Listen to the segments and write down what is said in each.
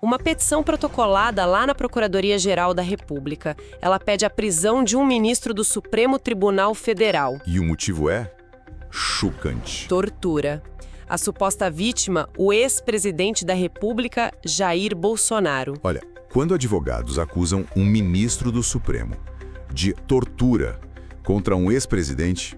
Uma petição protocolada lá na Procuradoria-Geral da República. Ela pede a prisão de um ministro do Supremo Tribunal Federal. E o motivo é chocante. Tortura. A suposta vítima, o ex-presidente da República, Jair Bolsonaro. Olha, quando advogados acusam um ministro do Supremo de tortura contra um ex-presidente,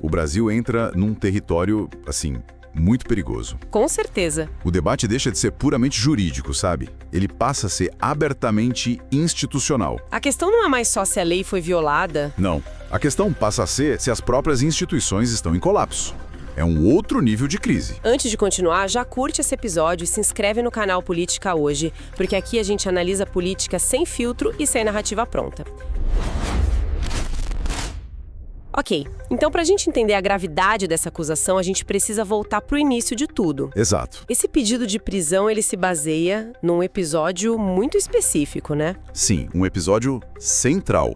o Brasil entra num território, assim, muito perigoso. Com certeza. O debate deixa de ser puramente jurídico, sabe? Ele passa a ser abertamente institucional. A questão não é mais só se a lei foi violada. Não. A questão passa a ser se as próprias instituições estão em colapso. É um outro nível de crise. Antes de continuar, já curte esse episódio e se inscreve no canal Política Hoje, porque aqui a gente analisa política sem filtro e sem narrativa pronta. Ok, então para a gente entender a gravidade dessa acusação, a gente precisa voltar para o início de tudo. Exato. Esse pedido de prisão, ele se baseia num episódio muito específico, né? Sim, um episódio central.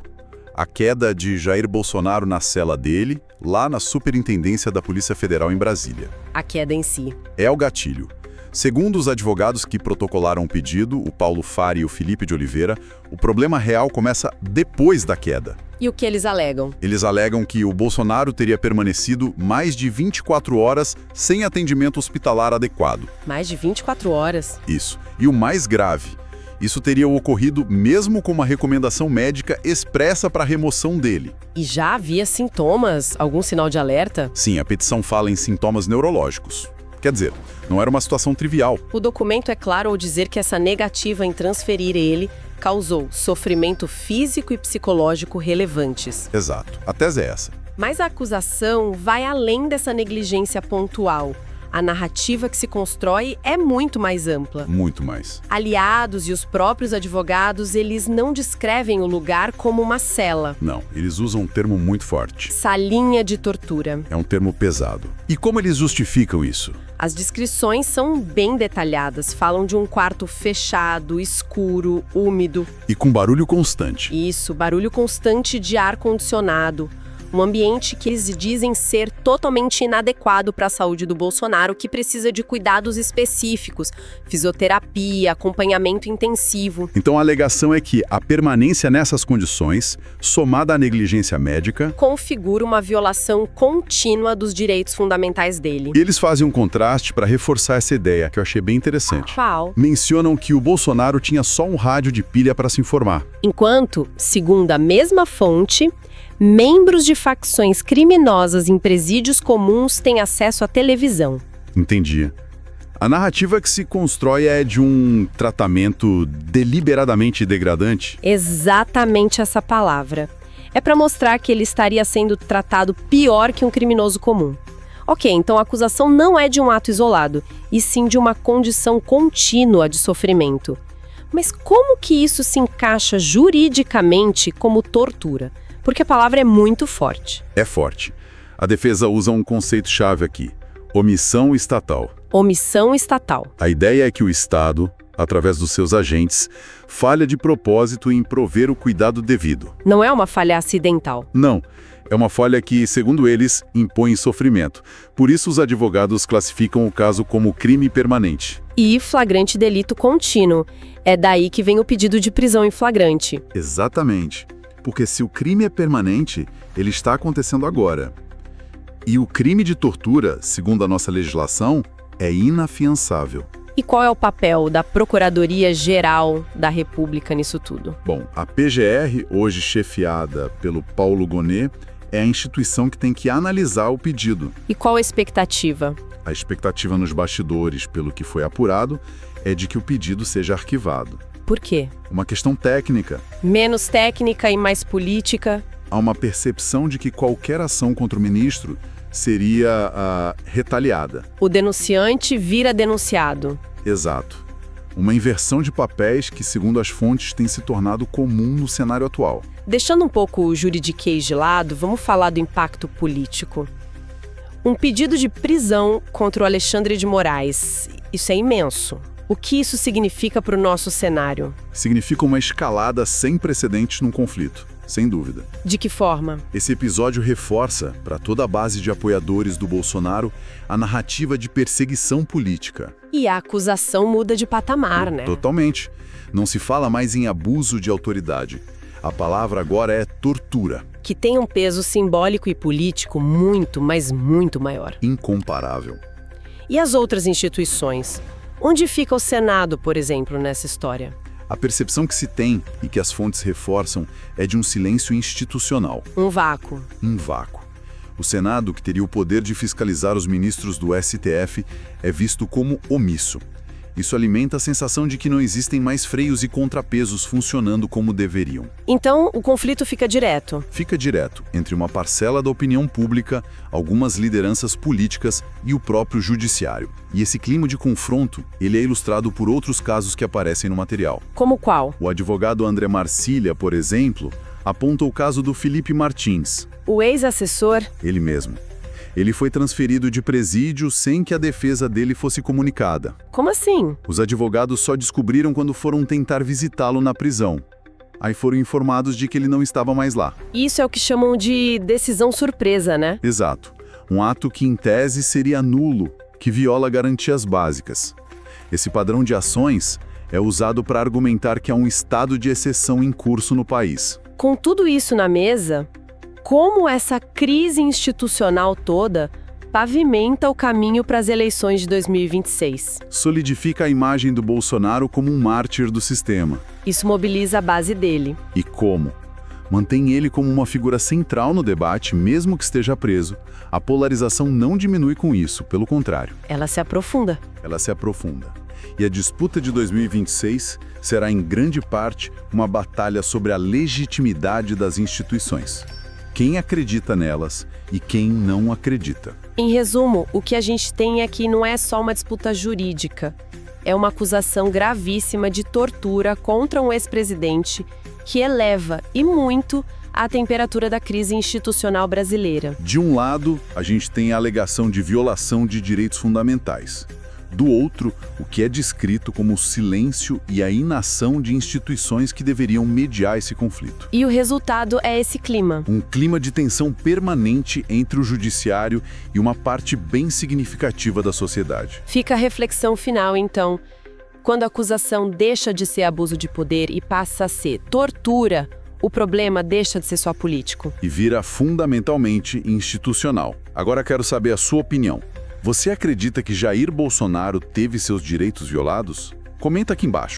A queda de Jair Bolsonaro na cela dele, lá na Superintendência da Polícia Federal em Brasília. A queda em si. É o gatilho. Segundo os advogados que protocolaram o pedido, o Paulo Fari e o Felipe de Oliveira, o problema real começa depois da queda. E o que eles alegam? Eles alegam que o Bolsonaro teria permanecido mais de 24 horas sem atendimento hospitalar adequado. Mais de 24 horas? Isso. E o mais grave, isso teria ocorrido mesmo com uma recomendação médica expressa para a remoção dele. E já havia sintomas? Algum sinal de alerta? Sim, a petição fala em sintomas neurológicos. Quer dizer, não era uma situação trivial. O documento é claro ao dizer que essa negativa em transferir ele causou sofrimento físico e psicológico relevantes. Exato. A tese é essa. Mas a acusação vai além dessa negligência pontual. A narrativa que se constrói é muito mais ampla. Muito mais. Aliados e os próprios advogados, eles não descrevem o lugar como uma cela. Não, eles usam um termo muito forte. Salinha de tortura. É um termo pesado. E como eles justificam isso? As descrições são bem detalhadas, falam de um quarto fechado, escuro, úmido. E com barulho constante. Isso, barulho constante de ar-condicionado. Um ambiente que eles dizem ser totalmente inadequado para a saúde do Bolsonaro, que precisa de cuidados específicos, fisioterapia, acompanhamento intensivo. Então a alegação é que a permanência nessas condições, somada à negligência médica, configura uma violação contínua dos direitos fundamentais dele. E eles fazem um contraste para reforçar essa ideia, que eu achei bem interessante. Qual? Mencionam que o Bolsonaro tinha só um rádio de pilha para se informar. Enquanto, segundo a mesma fonte, membros de facções criminosas em presídios comuns têm acesso à televisão. Entendi. A narrativa que se constrói é de um tratamento deliberadamente degradante? Exatamente essa palavra. É para mostrar que ele estaria sendo tratado pior que um criminoso comum. Ok, então a acusação não é de um ato isolado, e sim de uma condição contínua de sofrimento. Mas como que isso se encaixa juridicamente como tortura? Porque a palavra é muito forte. É forte. A defesa usa um conceito-chave aqui: omissão estatal. Omissão estatal. A ideia é que o Estado, através dos seus agentes, falha de propósito em prover o cuidado devido. Não é uma falha acidental. Não. É uma falha que, segundo eles, impõe sofrimento. Por isso, os advogados classificam o caso como crime permanente. E flagrante delito contínuo. É daí que vem o pedido de prisão em flagrante. Exatamente. Porque se o crime é permanente, ele está acontecendo agora. E o crime de tortura, segundo a nossa legislação, é inafiançável. E qual é o papel da Procuradoria-Geral da República nisso tudo? Bom, a PGR, hoje chefiada pelo Paulo Gonet, é a instituição que tem que analisar o pedido. E qual a expectativa? A expectativa nos bastidores, pelo que foi apurado, é de que o pedido seja arquivado. Por quê? Uma questão técnica. Menos técnica e mais política. Há uma percepção de que qualquer ação contra o ministro seria retaliada. O denunciante vira denunciado. Exato. Uma inversão de papéis que, segundo as fontes, tem se tornado comum no cenário atual. Deixando um pouco o juridiquês de lado, vamos falar do impacto político. Um pedido de prisão contra o Alexandre de Moraes. Isso é imenso. O que isso significa para o nosso cenário? Significa uma escalada sem precedentes num conflito. sem dúvida. De que forma? Esse episódio reforça, para toda a base de apoiadores do Bolsonaro, a narrativa de perseguição política. E a acusação muda de patamar, né? Totalmente. Não se fala mais em abuso de autoridade. A palavra agora é tortura. Que tem um peso simbólico e político muito, mas muito maior. Incomparável. E as outras instituições? Onde fica o Senado, por exemplo, nessa história? A percepção que se tem, e que as fontes reforçam, é de um silêncio institucional. Um vácuo. Um vácuo. O Senado, que teria o poder de fiscalizar os ministros do STF, é visto como omisso. Isso alimenta a sensação de que não existem mais freios e contrapesos funcionando como deveriam. Então, o conflito fica direto. Fica direto entre uma parcela da opinião pública, algumas lideranças políticas e o próprio judiciário. E esse clima de confronto, ele é ilustrado por outros casos que aparecem no material. Como qual? O advogado André Marcília, por exemplo, aponta o caso do Felipe Martins. O ex-assessor? Ele mesmo. Ele foi transferido de presídio sem que a defesa dele fosse comunicada. Como assim? Os advogados só descobriram quando foram tentar visitá-lo na prisão. Aí foram informados de que ele não estava mais lá. Isso é o que chamam de decisão surpresa, né? Exato. Um ato que, em tese, seria nulo, que viola garantias básicas. Esse padrão de ações é usado para argumentar que há um estado de exceção em curso no país. Com tudo isso na mesa, como essa crise institucional toda pavimenta o caminho para as eleições de 2026? Solidifica a imagem do Bolsonaro como um mártir do sistema. Isso mobiliza a base dele. E como? Mantém ele como uma figura central no debate, mesmo que esteja preso. A polarização não diminui com isso, pelo contrário. Ela se aprofunda. Ela se aprofunda. E a disputa de 2026 será, em grande parte, uma batalha sobre a legitimidade das instituições. Quem acredita nelas e quem não acredita. Em resumo, o que a gente tem aqui não é só uma disputa jurídica. É uma acusação gravíssima de tortura contra um ex-presidente que eleva, e muito, a temperatura da crise institucional brasileira. De um lado, a gente tem a alegação de violação de direitos fundamentais. Do outro, o que é descrito como o silêncio e a inação de instituições que deveriam mediar esse conflito. E o resultado é esse clima. Um clima de tensão permanente entre o judiciário e uma parte bem significativa da sociedade. Fica a reflexão final, então. Quando a acusação deixa de ser abuso de poder e passa a ser tortura, o problema deixa de ser só político. E vira fundamentalmente institucional. Agora quero saber a sua opinião. Você acredita que Jair Bolsonaro teve seus direitos violados? Comenta aqui embaixo.